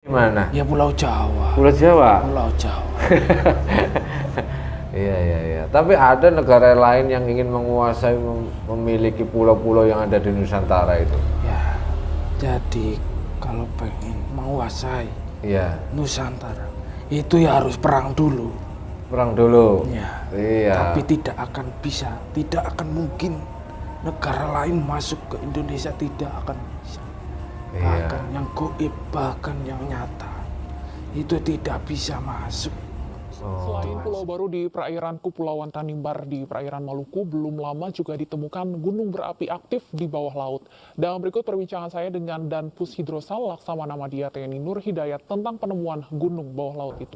Mana? Ya Pulau Jawa. Pulau Jawa? Pulau Jawa. Iya. Tapi ada negara lain yang ingin menguasai, memiliki pulau-pulau yang ada di Nusantara itu. Ya, jadi kalau pengen menguasai Nusantara, itu ya harus perang dulu. Perang dulu? Ya. Iya. Tapi tidak akan bisa, tidak akan mungkin negara lain masuk ke Indonesia, tidak akan bisa. Bahkan yang goib, bahkan yang nyata, itu tidak bisa masuk. Selain pulau baru di perairan Kepulauan Tanimbar di perairan Maluku, belum lama juga ditemukan gunung berapi aktif di bawah laut. Dan berikut perbincangan saya dengan Danpus Hidrosal Laksamana Madya TNI Nur Hidayat tentang penemuan gunung bawah laut itu.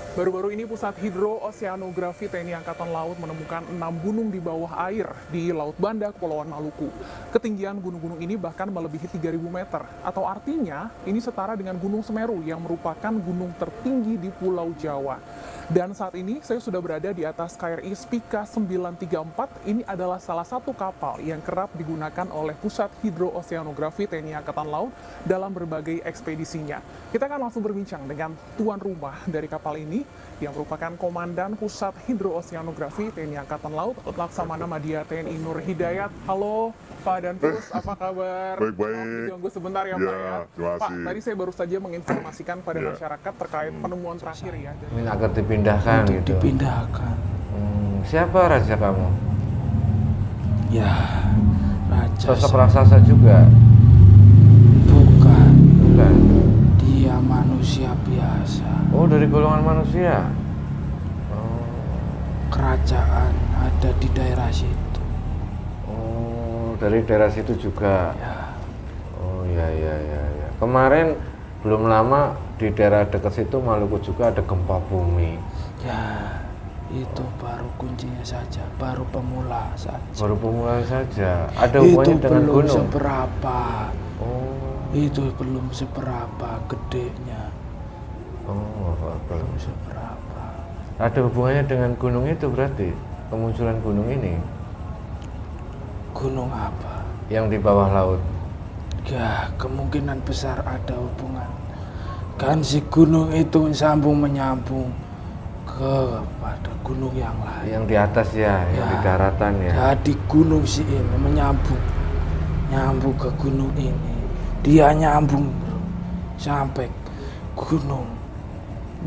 Baru-baru ini Pusat Hidrooseanografi TNI Angkatan Laut menemukan 6 gunung di bawah air di Laut Banda, Kepulauan Maluku. Ketinggian gunung-gunung ini bahkan melebihi 3.000 meter, atau artinya ini setara dengan Gunung Semeru yang merupakan gunung tertinggi di Pulau Jawa. Dan saat ini saya sudah berada di atas KRI Spika 934. Ini adalah salah satu kapal yang kerap digunakan oleh Pusat Hidrooseanografi TNI Angkatan Laut dalam berbagai ekspedisinya. Kita akan langsung berbincang dengan tuan rumah dari kapal ini, yang merupakan Komandan Pusat Hidrooseanografi TNI Angkatan Laut, Laksamana Madya TNI Nur Hidayat. Halo Pak Danpus, apa kabar? Baik-baik. Ditunggu sebentar ya, Pak ya. Pak, tadi saya baru saja menginformasikan pada masyarakat terkait penemuan terakhir ya. Ini agar dipindahkan Untuk gitu. dipindahkan. Siapa raja kamu? Ya, raja. Sosok raksasa juga? Bukan. Bukan. Dia manusia biasa. Oh, dari golongan manusia. Kerajaan ada di daerah situ. Oh, dari daerah situ juga. Ya. Oh, ya. Kemarin belum lama di daerah dekat situ Maluku juga ada gempa bumi. Ya, itu baru kuncinya saja, baru pemula saja. Baru pemula saja. Ada Itu hubungannya dengan belum gunung? seberapa. Oh. Itu belum seberapa gedenya. Oh, Belum seberapa. ada hubungannya dengan gunung itu berarti? Kemunculan gunung ini? Gunung apa? Yang di bawah laut? Ya, kemungkinan besar ada hubungan. Kan si gunung itu sambung menyambung kepada gunung yang lain. Yang di atas ya, yang di daratan ya. Jadi gunung si ini nyambung ke gunung ini. Dia nyambung sampai gunung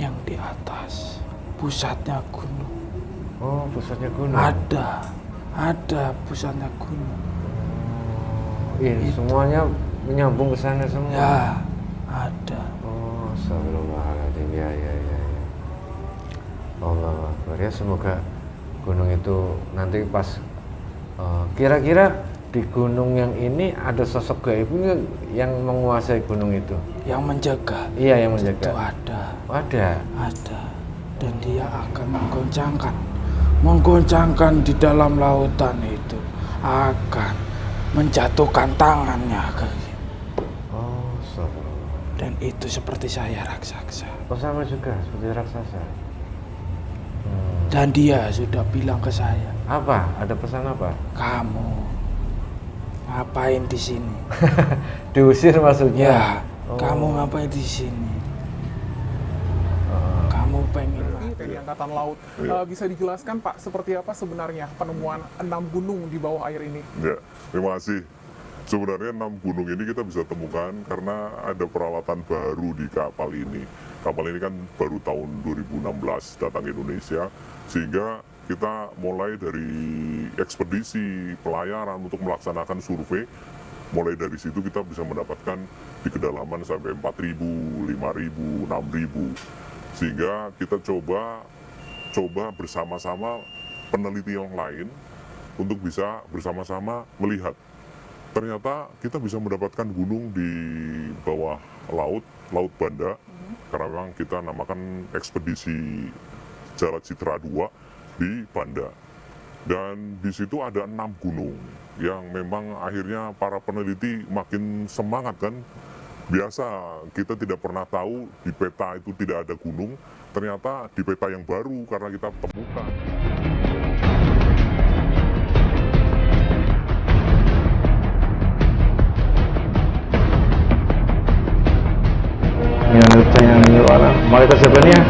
yang di atas, pusatnya gunung. Oh, pusatnya gunung. Ada pusatnya gunung. Ini semuanya menyambung ke sana semua. Ya, ada. Oh, astagfirullahaladzim. Ya. Allah Akbar. Ya, semoga gunung itu nanti pas kira-kira di gunung yang ini ada sosok gaibnya yang menguasai gunung itu. Yang menjaga. Iya, yang menjaga. Itu ada. Oh, ada. Dan dia akan menggoncangkan di dalam lautan itu, akan menjatuhkan tangannya ke kita. Oh, astagfirullah. Dan itu seperti saya raksasa. Oh, sama juga seperti raksasa. Dan dia sudah bilang ke saya, Apa? Ada pesan apa? kamu ngapain di sini? Diusir maksudnya? Ya, kamu ngapain di sini? Kamu pengen TNI Angkatan Laut. Bisa dijelaskan Pak, seperti apa sebenarnya penemuan 6 gunung di bawah air ini? Ya, terima kasih. Sebenarnya 6 gunung ini kita bisa temukan karena ada peralatan baru di kapal ini. Kapal ini kan baru tahun 2016 datang ke Indonesia, sehingga kita mulai dari ekspedisi pelayaran untuk melaksanakan survei. Mulai dari situ kita bisa mendapatkan di kedalaman sampai 4.000, 5.000, 6.000. Sehingga kita coba bersama-sama peneliti yang lain untuk bisa bersama-sama melihat. Ternyata kita bisa mendapatkan gunung di bawah laut, Laut Banda, karena memang kita namakan ekspedisi Jalan Citra 2 di Banda. Dan di situ ada 6 gunung yang memang akhirnya para peneliti makin semangat kan. Biasa kita tidak pernah tahu di peta itu tidak ada gunung, ternyata di peta yang baru karena kita temukan. kesiapannya.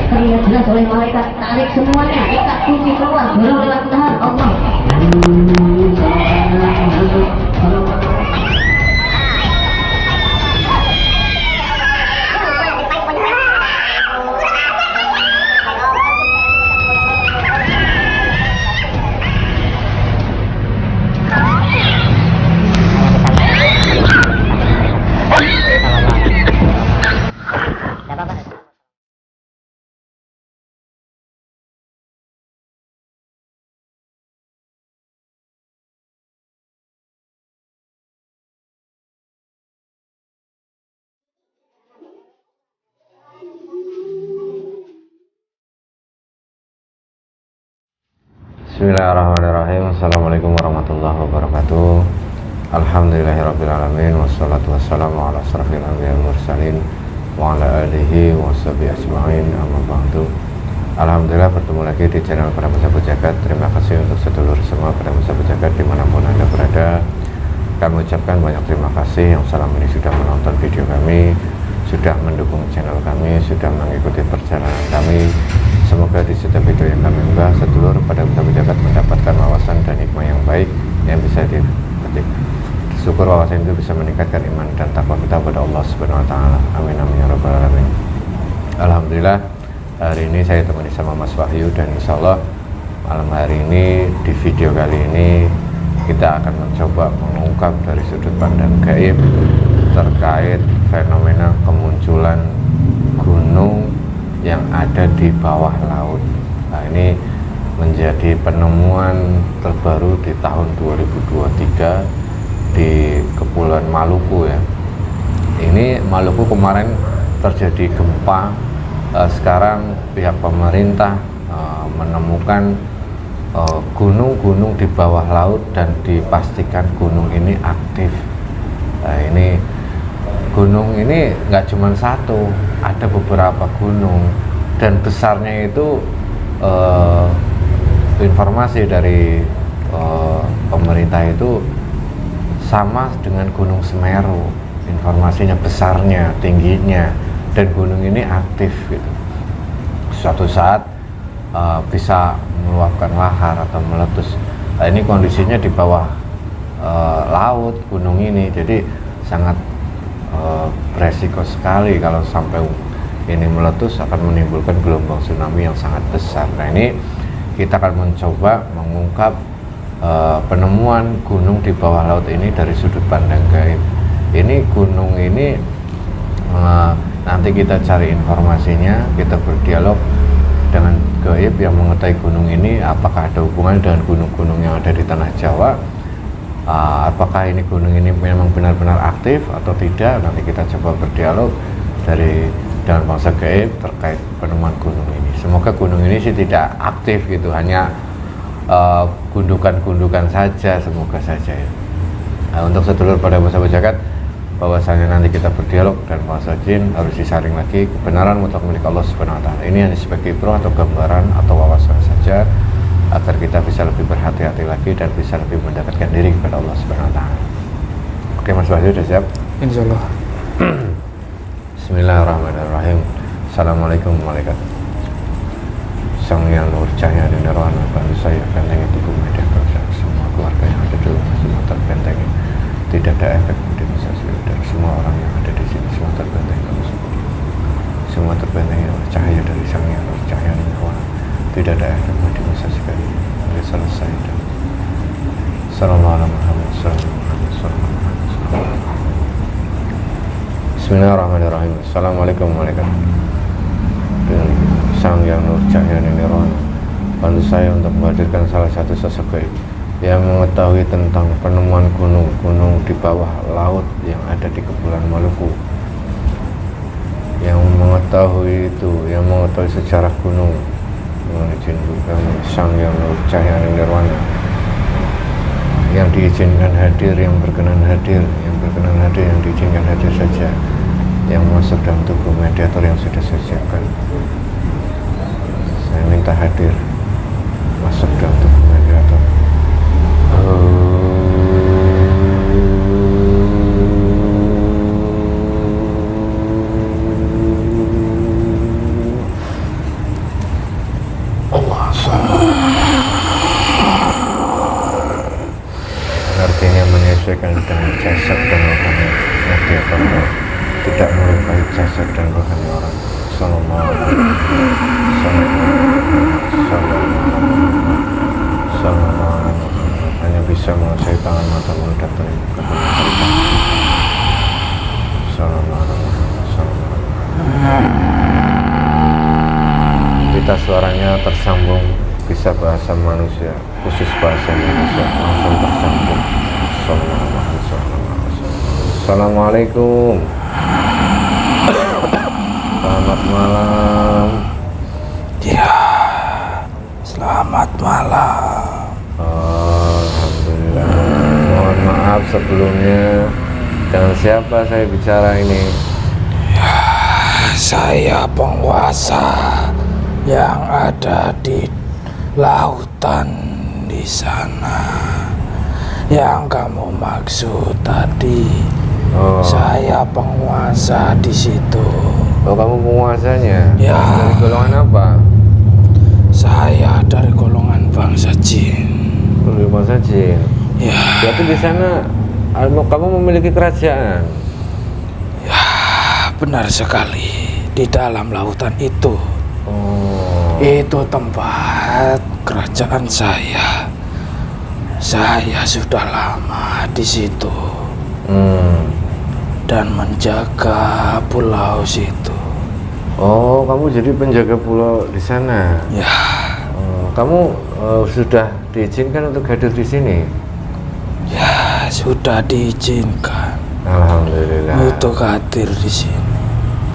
Terlihat jelas oleh malaikat, tarik semuanya, ikat kunci keluar, dorong lewat tahan Allah. Bismillahirrahmanirrahim. Assalamualaikum warahmatullahi wabarakatuh. Alhamdulillahirrabbilalamin. Wassalatu wassalamu ala asrafil anbiya wal mursalin wa ala alihi wa sahbihi ajma'in, amma ba'du. Alhamdulillah bertemu lagi di channel Para Sahabat Jagat. Terima kasih untuk sedulur semua Para Sahabat Jagat dimanapun Anda berada. Kami ucapkan banyak terima kasih yang selama ini sudah menonton video kami, sudah mendukung channel kami, sudah mengikuti perjalanan kami. Semoga di setiap video yang kami unggah, sedulur pada sahabat jagat mendapatkan wawasan dan hikmah yang baik yang bisa dipetik. Syukur wawasan itu bisa meningkatkan iman dan takwa kita pada Allah Subhanahu wa taala. Amin amin ya rabbal alamin. Alhamdulillah, hari ini saya temani sama Mas Wahyu, dan insya Allah malam hari ini di video kali ini kita akan mencoba mengungkap dari sudut pandang gaib terkait fenomena kemunculan gunung yang ada di bawah laut. Nah, ini menjadi penemuan terbaru di tahun 2023 di Kepulauan Maluku ya. Ini Maluku kemarin terjadi gempa. Sekarang pihak pemerintah menemukan gunung-gunung di bawah laut dan dipastikan gunung ini aktif. Nah, ini gunung ini nggak cuma satu, ada beberapa gunung, dan besarnya itu informasi dari pemerintah itu sama dengan Gunung Semeru, informasinya besarnya, tingginya, dan gunung ini aktif gitu. Suatu saat bisa meluapkan lahar atau meletus. Nah, ini kondisinya di bawah laut gunung ini, jadi sangat beresiko sekali kalau sampai ini meletus, akan menimbulkan gelombang tsunami yang sangat besar. Nah, ini kita akan mencoba mengungkap penemuan gunung di bawah laut ini dari sudut pandang gaib. Ini gunung ini nanti kita cari informasinya, kita berdialog dengan gaib yang mengetahui gunung ini, apakah ada hubungan dengan gunung-gunung yang ada di tanah Jawa. Apakah ini gunung ini memang benar-benar aktif atau tidak, nanti kita coba berdialog dengan bangsa gaib terkait penemuan gunung ini. Semoga gunung ini sih tidak aktif gitu, hanya gundukan-gundukan saja, semoga saja ya. Nah, untuk sedulur pada sahabat jagat, bahwasanya nanti kita berdialog dan bahasa jin harus disaring lagi, kebenaran mutlak milik Allah Subhanahu wa taala. Ini hanya sebagai ibrah atau gambaran atau wawasan saja, agar kita bisa lebih berhati-hati lagi dan bisa lebih mendekatkan diri kepada Allah Subhanahu wa taala. Oke Mas Wahyu, sudah siap? Insyaallah. Bismillahirrahmanirrahim. Assalamualaikum malaikat. Sang yang nur cahaya di nirwana, bantu saya bentengi tubuh media kerja semua keluarga yang ada di rumah, semua terbentengi. Tidak ada efek mobilisasi dan semua orang yang ada di sini semua terbentengi oleh semua terbentengi oleh cahaya dari sang yang nur cahaya di nirwana. Tidak ada efek mobilisasi kali ini selesai. Dan Assalamualaikum warahmatullahi wabarakatuh. Bismillahirrahmanirrahim. Assalamualaikum warahmatullahi wabarakatuh. Sang yang nur cahaya nirwana, bantu saya untuk menghadirkan salah satu sosok gaib yang mengetahui tentang penemuan gunung-gunung di bawah laut yang ada di Kepulauan Maluku, yang mengetahui sejarah gunung, mohon izin Sang Hyang Cahya Nirwana yang diizinkan hadir, yang berkenan hadir, yang diizinkan hadir saja, yang masuk dalam tubuh mediator yang sudah saya siapkan. Saya minta hadir masuk dalam tubuh mediator. Artinya menyesuaikan dengan jasad dan rohani mediator, tidak melukai jasad dan rohani orang. Sallallahu alaihi wasallam hanya bisa menguasai tangan, mata, mulut, dan telinga. Sallallahu alaihi wasallam. Kita suaranya tersambung, bisa bahasa manusia, khusus bahasa Indonesia, langsung tersambung. Assalamualaikum. Selamat malam. Ya, selamat malam. Alhamdulillah. Mohon maaf sebelumnya. Dengan siapa saya bicara ini? Ya, saya penguasa yang ada di lautan di sana. Yang kamu maksud tadi, saya penguasa di situ. Oh, kamu penguasanya? Ya. Dari golongan apa? Saya dari golongan bangsa jin. Dari bangsa jin. Ya. Berarti di sana kamu memiliki kerajaan? Ya, benar sekali. Di dalam lautan itu. Oh. Itu tempat kerajaan saya. Saya sudah lama di situ dan menjaga pulau situ. Oh, kamu jadi penjaga pulau di sana? Ya. Oh, kamu sudah diizinkan untuk hadir di sini? Ya, sudah diizinkan. Alhamdulillah. Untuk hadir di sini.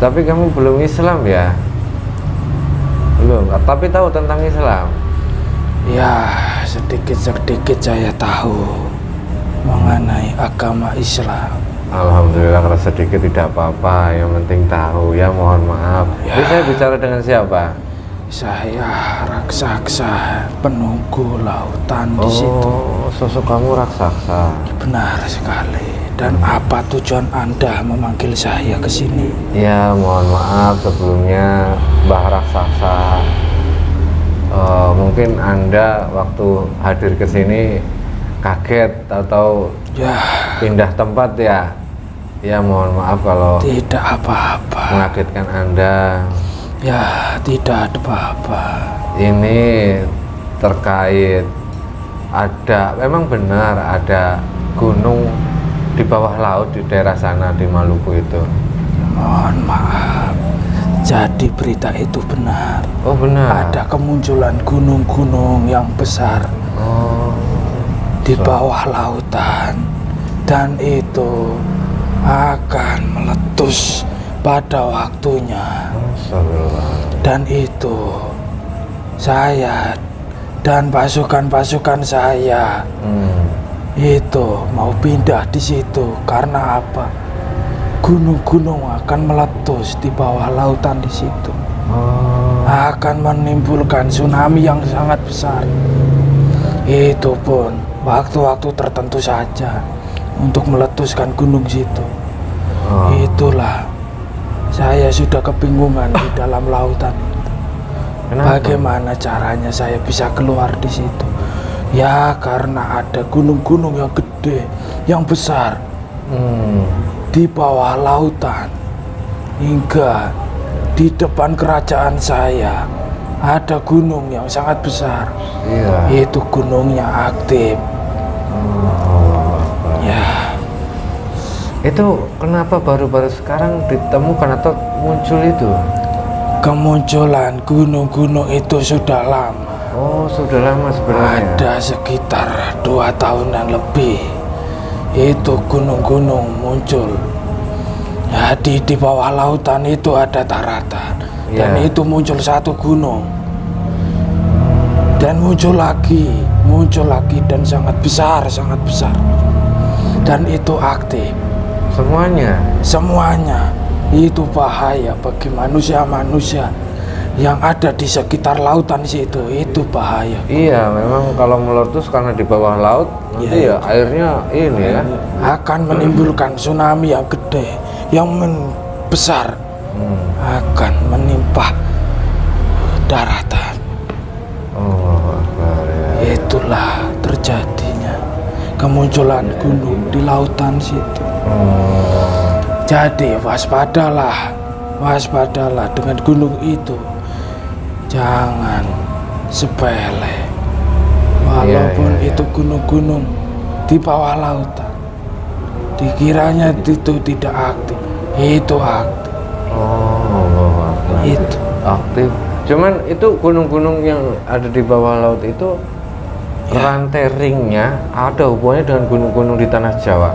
Tapi kamu belum Islam ya? Belum. Tapi tahu tentang Islam? Ya, sedikit-sedikit saya tahu mengenai agama Islam. Alhamdulillah, kalau sedikit tidak apa-apa, yang penting tahu ya. Mohon maaf. Ya. Jadi saya bicara dengan siapa? Saya raksasa penunggu lautan di situ. Oh, sosok kamu raksasa. Benar sekali. Dan apa tujuan Anda memanggil saya ke sini? Ya, mohon maaf sebelumnya, Mbah Raksasa. Mungkin Anda waktu hadir ke sini kaget atau Ya, pindah tempat ya. Ya, mohon maaf kalau tidak apa-apa. mengagetkan Anda. Ya, tidak ada apa-apa. Ini terkait memang benar ada gunung di bawah laut di daerah sana di Maluku itu. Mohon maaf. Jadi berita itu benar. Oh, benar. Ada kemunculan gunung-gunung yang besar Oh, di bawah lautan, dan itu akan meletus pada waktunya. Dan itu saya dan pasukan-pasukan saya itu mau pindah di situ. Karena apa? Gunung-gunung akan meletus di bawah lautan di situ. Akan menimbulkan tsunami yang sangat besar. Itu pun waktu-waktu tertentu saja untuk meletuskan gunung situ. Itulah, saya sudah kebingungan di dalam lautan. Kenapa? Bagaimana caranya saya bisa keluar di situ? Ya, karena ada gunung-gunung yang gede, yang besar di bawah lautan. Hingga di depan kerajaan saya ada gunung yang sangat besar. Iya. Itu gunungnya aktif. Ya, Itu kenapa baru-baru sekarang ditemukan atau muncul itu? kemunculan gunung-gunung itu sudah lama. Oh, sudah lama sebenarnya. Ada sekitar 2 tahunan lebih. Itu gunung-gunung muncul. Jadi di bawah lautan itu ada daratan. Dan Ya. itu muncul satu gunung. Dan muncul lagi dan sangat besar, dan itu aktif. Semuanya itu bahaya bagi manusia yang ada di sekitar lautan situ, itu bahaya. Iya, memang kalau meletus karena di bawah laut nanti ya airnya ini ya akan menimbulkan tsunami yang gede, yang besar, akan menimpa daratan. Oh, ya. Itulah terjadinya kemunculan gunung di lautan situ. Jadi waspadalah dengan gunung itu. Jangan sepele, walaupun itu gunung-gunung di bawah lautan. Dikiranya itu tidak aktif, itu aktif. Oh, Itu aktif. Cuman itu gunung-gunung yang ada di bawah laut itu rantai ringnya ada hubungannya dengan gunung-gunung di tanah Jawa.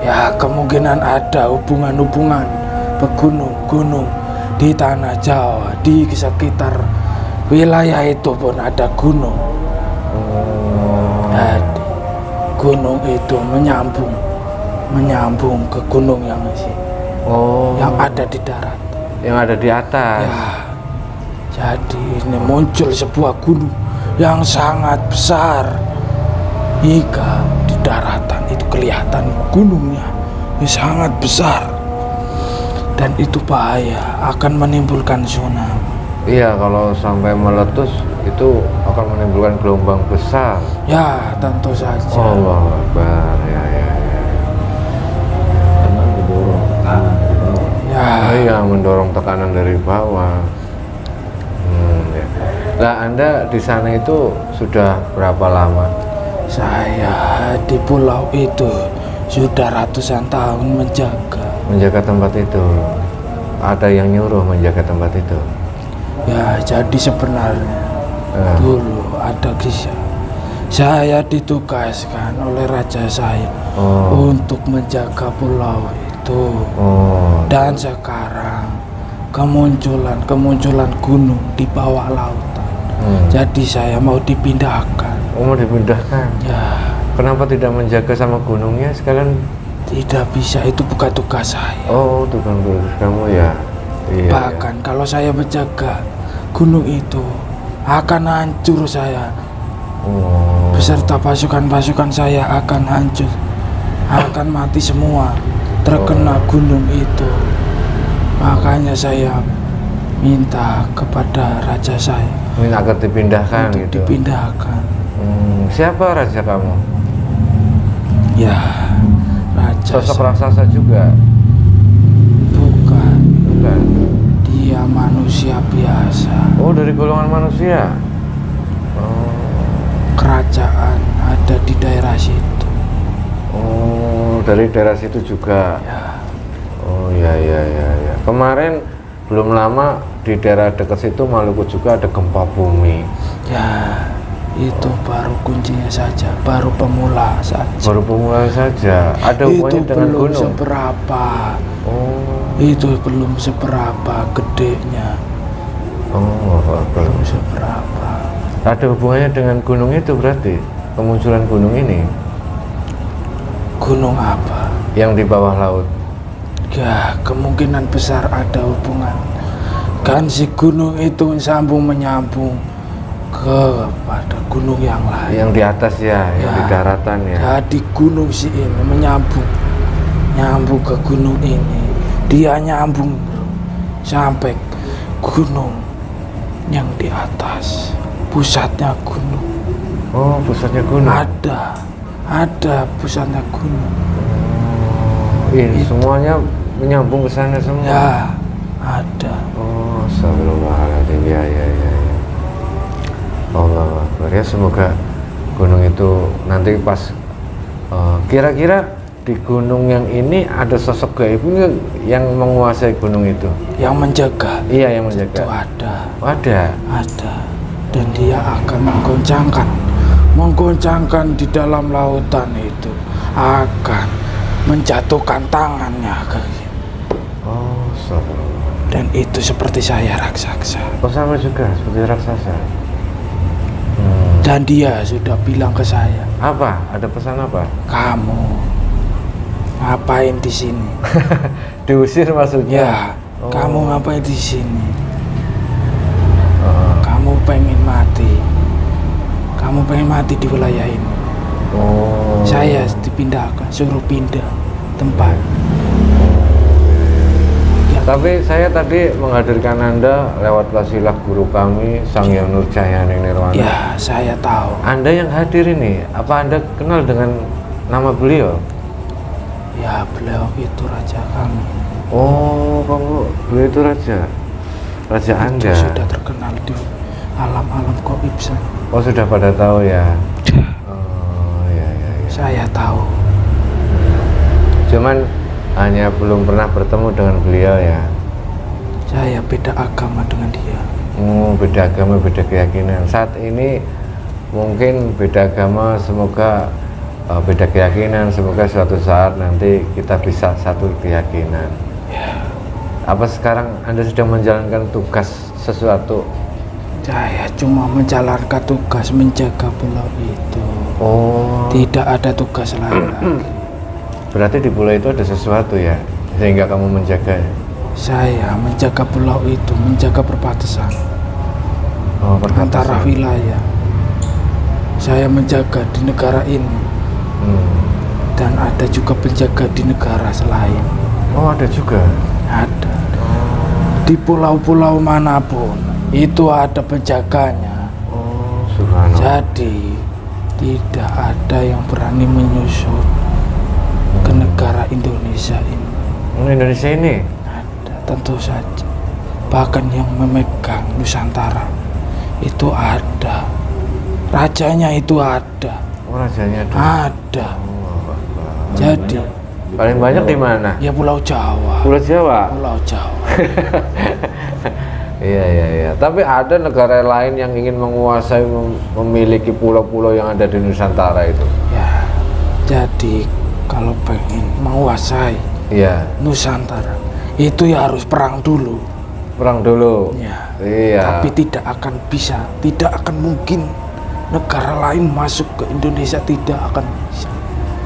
ya kemungkinan ada hubungan pegunung-gunung di tanah Jawa, di sekitar wilayah itu pun ada gunung. Jadi gunung itu menyambung ke gunung yang ada di darat, yang ada di atas. ya. Jadi ini muncul sebuah gunung yang sangat besar hingga di daratan itu kelihatan gunungnya ini sangat besar, dan itu bahaya, akan menimbulkan tsunami. Iya, kalau sampai meletus itu akan menimbulkan gelombang besar. Ya tentu saja. Allah Akbar, ya. Karena didorong tekanan dari bawah. Ya Iya, mendorong tekanan dari bawah. Ya. Nah, Anda di sana itu sudah berapa lama? saya di pulau itu sudah ratusan tahun Menjaga tempat itu. Ada yang nyuruh menjaga tempat itu. ya. Jadi sebenarnya dulu ada kisah, saya ditugaskan oleh raja saya untuk menjaga pulau itu. Dan sekarang kemunculan gunung di bawah lautan. Jadi saya mau dipindahkan. Mau dipindahkan? Ya Kenapa tidak menjaga sama gunungnya sekalian? tidak bisa, itu bukan tugas saya. Oh, tukang tugas kamu ya. Iya. Bahkan kalau saya menjaga gunung itu akan hancur saya. Beserta pasukan-pasukan saya akan hancur, akan mati semua terkena gunung itu. Makanya saya minta kepada raja saya Minta agar dipindahkan untuk gitu. dipindahkan. Siapa raja kamu? Ya raja Sosok saya. raksasa juga? Bukan, Bukan. dia manusia biasa. Oh, dari golongan manusia. Kerajaan ada di daerah situ. Oh, dari daerah situ juga. Ya Oh, ya. Kemarin belum lama di daerah dekat situ Maluku juga ada gempa bumi. ya, itu baru kuncinya saja, baru pemula saja. Baru pemula saja. Ada Itu hubungannya dengan belum gunung. seberapa. Oh, Itu belum seberapa gedenya, belum seberapa. ada hubungannya dengan gunung itu berarti kemunculan gunung ini Gunung apa? yang di bawah laut. Ya kemungkinan besar ada hubungan. Kan si gunung itu menyambung kepada gunung yang lain. Yang di atas ya, yang di Ya. daratan ya. Jadi gunung si ini nyambung ke gunung ini. Dia nyambung sampai gunung yang di atas, pusatnya gunung. Oh, pusatnya gunung. Ada pusatnya gunung. Ini semuanya menyambung ke sana semua. Ya ada. Oh, astagfirullahaladzim. Ya. Allah Akbar. Ya, semoga gunung itu nanti pas kira-kira di gunung yang ini ada sosok gaib yang menguasai gunung itu. Yang menjaga. Iya, yang Itu menjaga. ada. Dan dia akan menggoncangkan di dalam lautan itu, akan menjatuhkan tangannya ke kita. Oh, astagfirullah. Dan itu seperti saya raksasa. Oh, sama juga seperti raksasa. Dan dia sudah bilang ke saya, Apa? Ada pesan apa? kamu ngapain di sini? Diusir maksudnya? Ya, Oh. kamu ngapain di sini? Oh. Kamu pengen mati. Kamu pengen mati di wilayah ini. Oh. Saya dipindahkan, suruh pindah tempat. Tapi saya tadi menghadirkan Anda lewat wasilah guru kami, Sang Hyang Nurjayani Nirwana. Ya, saya tahu. Anda yang hadir ini, apa Anda kenal dengan nama beliau? Ya, beliau itu raja kami. Oh, beliau itu raja Itu Anda. sudah terkenal di alam-alam gaib sana. Oh, sudah pada tahu ya. Oh, iya. Saya tahu. Cuman hanya belum pernah bertemu dengan beliau ya. Saya beda agama dengan dia. Beda agama, beda keyakinan. Saat ini mungkin beda agama, semoga beda keyakinan, semoga suatu saat nanti kita bisa satu keyakinan. Apa sekarang Anda sedang menjalankan tugas sesuatu? Saya cuma menjalankan tugas menjaga pulau itu. Oh, Tidak ada tugas lain lagi. berarti di pulau itu ada sesuatu ya, sehingga kamu menjaga. Saya menjaga pulau itu, menjaga perbatasan Oh, perbatasan. antara wilayah. Saya menjaga di negara ini dan ada juga penjaga di negara selain. Oh, ada juga. Ada. Di pulau-pulau manapun itu ada penjaganya. Oh, subhanallah. Jadi tidak ada yang berani menyusup ke negara Indonesia ini. Indonesia ini? Ada, tentu saja. Bahkan yang memegang Nusantara itu ada. Rajanya itu ada. Oh, rajanya ada. Ada. Jadi Paling banyak di mana? ya Pulau Jawa. Pulau Jawa. Pulau Jawa. Iya. Tapi ada negara lain yang ingin menguasai, memiliki pulau-pulau yang ada di Nusantara itu. Ya. Jadi kalau pengen menguasai Iya. Nusantara itu ya harus perang dulu. Perang dulu. Ya. Iya. Tapi tidak akan bisa, tidak akan mungkin negara lain masuk ke Indonesia, tidak akan bisa.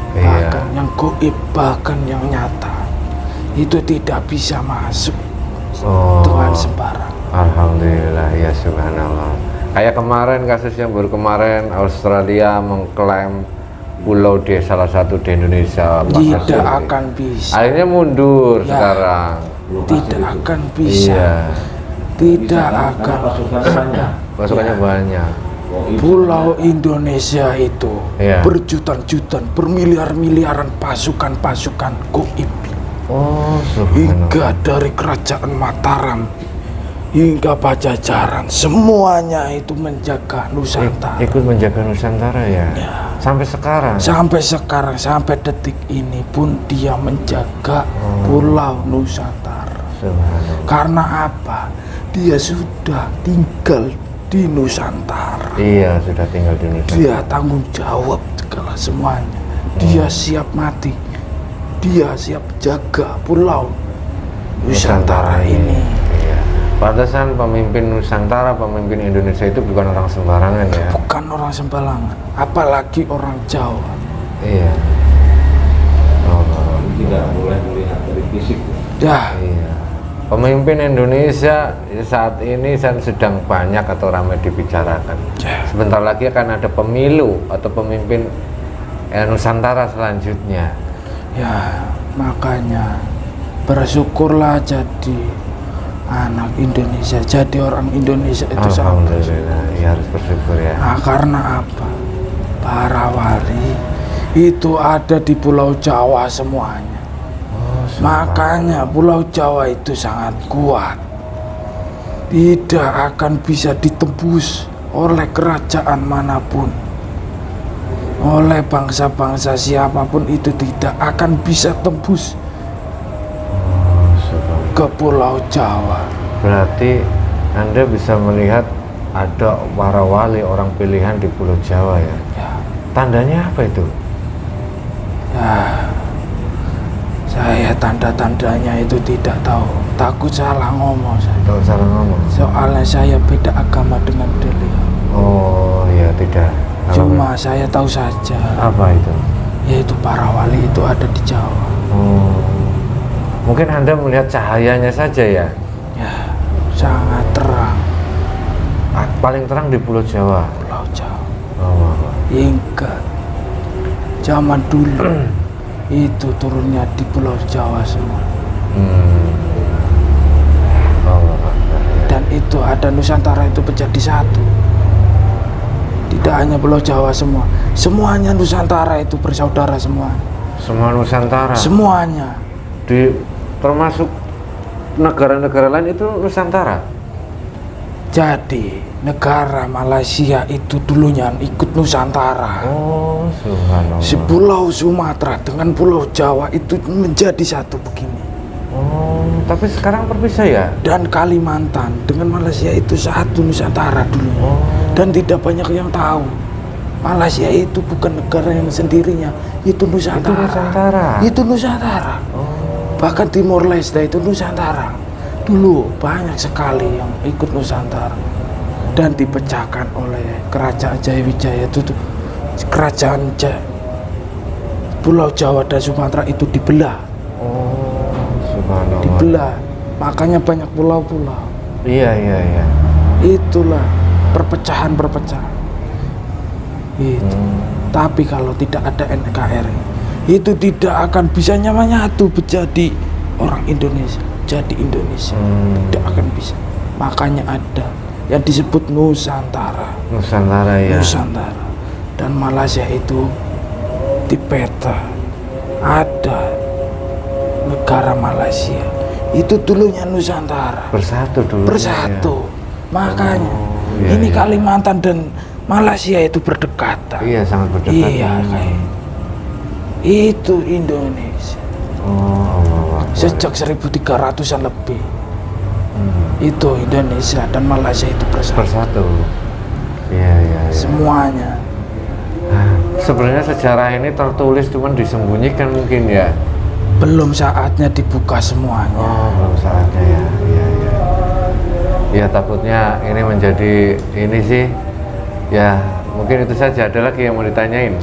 Iya. Bahkan yang goib, bahkan yang nyata itu tidak bisa masuk Oh. dengan sembarang. Alhamdulillah, ya subhanallah. Kayak kemarin, kasus yang baru kemarin, Australia mengklaim pulau di salah satu di Indonesia. Tidak akan bisa. Akhirnya mundur Ya. sekarang. Tidak akan bisa. Iya. Tidak akan. Pasukannya banyak. Pulau Indonesia itu Iya. berjuta-juta, bermiliar-miliaran pasukan-pasukan goib. Oh, subhanallah. Hingga dari kerajaan Mataram hingga Pajajaran, semuanya itu menjaga Nusantara. Ikut menjaga Nusantara ya. Sampai sekarang. Sampai sekarang, sampai detik ini pun dia menjaga Pulau Nusantara. Subhanallah. Karena apa? Dia sudah tinggal di Nusantara. Iya, sudah tinggal di Nusantara. Dia tanggung jawab segala semuanya. Dia siap mati. Dia siap jaga Pulau Nusantara ini. Iya. Pantesan pemimpin Nusantara, pemimpin Indonesia itu bukan orang sembarangan ya. Bukan orang sembarangan, apalagi orang Jawa. Iya. Oh, Tidak boleh melihat dari fisik. Dah, iya. Pemimpin Indonesia saat ini sedang banyak atau ramai dibicarakan. Sebentar lagi akan ada pemilu atau pemimpin Nusantara selanjutnya. ya makanya bersyukurlah jadi anak Indonesia, jadi orang Indonesia itu sangat bersyukur. Alhamdulillah, ya harus bersyukur ya. Nah, karena apa? Para wali itu ada di Pulau Jawa semuanya. Makanya Pulau Jawa itu sangat kuat. Tidak akan bisa ditembus oleh kerajaan manapun. Oleh bangsa-bangsa siapapun itu tidak akan bisa tembus ke Pulau Jawa. Berarti Anda bisa melihat ada para wali orang pilihan di Pulau Jawa ya. Ya, Tandanya apa itu? ya. Saya tanda-tandanya itu tidak tahu. Takut salah ngomong saya. Kalau salah ngomong. Soalnya saya beda agama dengan beliau. Oh iya, Tidak. Cuma saya tahu saja, Apa itu? yaitu para wali itu ada di Jawa. Oh. Mungkin Anda melihat cahayanya saja ya? Ya, sangat terang. Paling terang di Pulau Jawa. Pulau Jawa. Oh. Hingga zaman dulu itu turunnya di Pulau Jawa semua. Oh. Dan itu ada Nusantara itu menjadi satu. Tidak hanya Pulau Jawa semua, semuanya Nusantara itu bersaudara semua. Semua Nusantara. Semuanya. Termasuk negara-negara lain itu Nusantara. Jadi negara Malaysia itu dulunya ikut Nusantara. Oh, subhanallah. Si Pulau Sumatera dengan Pulau Jawa itu menjadi satu begini. Oh, tapi sekarang berpisah ya? Dan Kalimantan dengan Malaysia itu satu Nusantara dulu. Oh. Dan tidak banyak yang tahu. Malaysia itu bukan negara yang sendirinya, itu Nusantara. Itu Nusantara. Itu Nusantara. Oh. Bahkan Timor Leste itu Nusantara. Dulu banyak sekali yang ikut Nusantara dan dipecahkan oleh Kerajaan Jayawijaya itu tuh, Kerajaan Pulau Jawa dan Sumatera itu dibelah. Oh, subhanallah. Dibelah. Makanya banyak pulau-pulau. Iya. Itulah perpecahan itu. Tapi kalau tidak ada NKRI itu tidak akan bisa nyatu menjadi orang Indonesia, jadi Indonesia. Tidak akan bisa. Makanya ada yang disebut Nusantara. Nusantara ya. Nusantara. Dan Malaysia itu di peta ada negara Malaysia itu dulunya Nusantara. Bersatu dulu. Bersatu. Makanya iya, ini iya. Kalimantan dan Malaysia itu berdekatan. Iya, sangat berdekatan. Iya, kayak itu Indonesia. Oh, Allah. Sejak 1300-an lebih. Itu Indonesia dan Malaysia itu Bersatu. Iya. Semuanya. Sebenarnya sejarah ini tertulis cuman disembunyikan mungkin ya. Belum saatnya dibuka semuanya. Oh, belum saatnya ya. Iya. Ya takutnya ini menjadi ini sih. Ya, mungkin itu saja. Ada lagi yang mau ditanyain?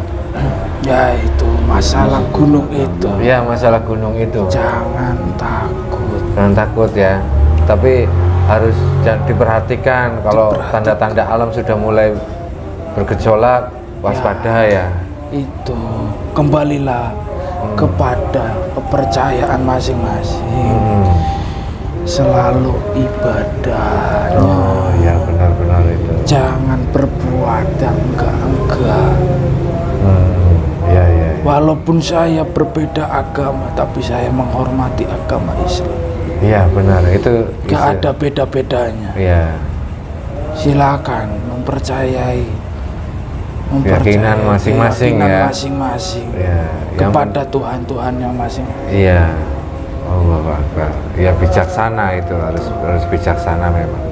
Ya itu masalah gunung itu. Ya, masalah gunung itu. Jangan takut. Jangan takut ya. Tapi harus diperhatikan kalau tanda-tanda alam sudah mulai bergejolak, waspada ya. Itu kembalilah kepada kepercayaan masing-masing. Selalu ibadahnya. Oh ya, benar-benar itu. Jangan berbuat yang enggak. Ya. Walaupun saya berbeda agama, tapi saya menghormati agama Islam. Iya, benar. Itu Gak ada beda-bedanya. Iya. Silakan mempercayai Keyakinan masing-masing keyakinan ya. masing-masing Iya. kepada Tuhan yang masing-masing. Iya. Allahu Akbar. Ya, bijaksana itu harus bijaksana memang.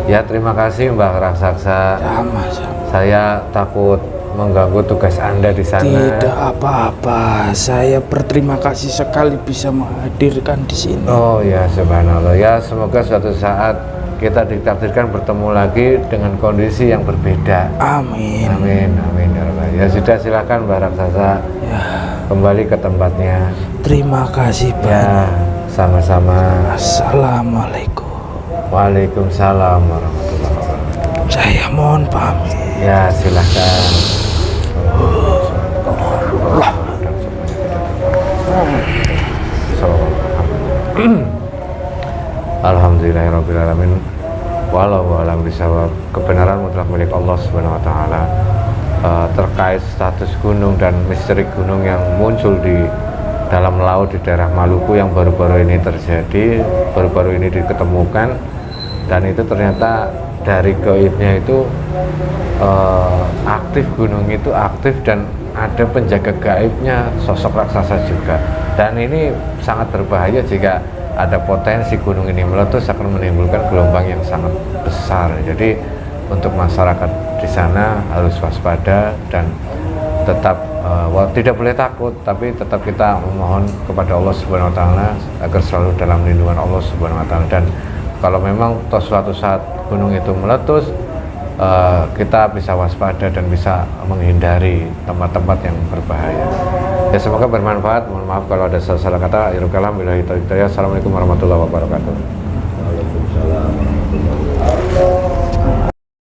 Ya, terima kasih Mbak Raksasa. Sama-sama. Saya takut mengganggu tugas Anda di sana. Tidak apa-apa. Saya berterima kasih sekali bisa menghadirkan di sini. Oh ya, subhanallah. Ya, semoga suatu saat kita ditakdirkan bertemu lagi dengan kondisi yang berbeda. Amin. Amin ya Rabbal. Ya sudah, silakan Mbak Raksasa Ya, kembali ke tempatnya. terima kasih Ya, banyak. sama-sama. Assalamualaikum. Waalaikumsalam warahmatullahi wabarakatuh. Saya mohon pamit. Ya, silahkan. Alhamdulillahirrabbilalamin. Walau alam bisawab. Kebenaran mutlak milik Allah Subhanahu wa Ta'ala. Terkait status gunung dan misteri gunung yang muncul di dalam laut di daerah Maluku yang baru-baru ini terjadi, baru-baru ini diketemukan, dan itu ternyata dari gaibnya itu aktif, gunung itu aktif dan ada penjaga gaibnya, sosok raksasa juga. Dan ini sangat berbahaya jika ada potensi gunung ini meletus, akan menimbulkan gelombang yang sangat besar. Jadi untuk masyarakat di sana harus waspada dan tetap tidak boleh takut, tapi tetap kita memohon kepada Allah Subhanahu wa Ta'ala agar selalu dalam lindungan Allah Subhanahu wa Ta'ala. Dan kalau memang suatu saat gunung itu meletus, kita bisa waspada dan bisa menghindari tempat-tempat yang berbahaya. Ya semoga bermanfaat. Mohon maaf kalau ada salah kata. Akhirul kalam billahi taufiq hidayah. Assalamualaikum warahmatullahi wabarakatuh. Waalaikumsalam warahmatullahi wabarakatuh.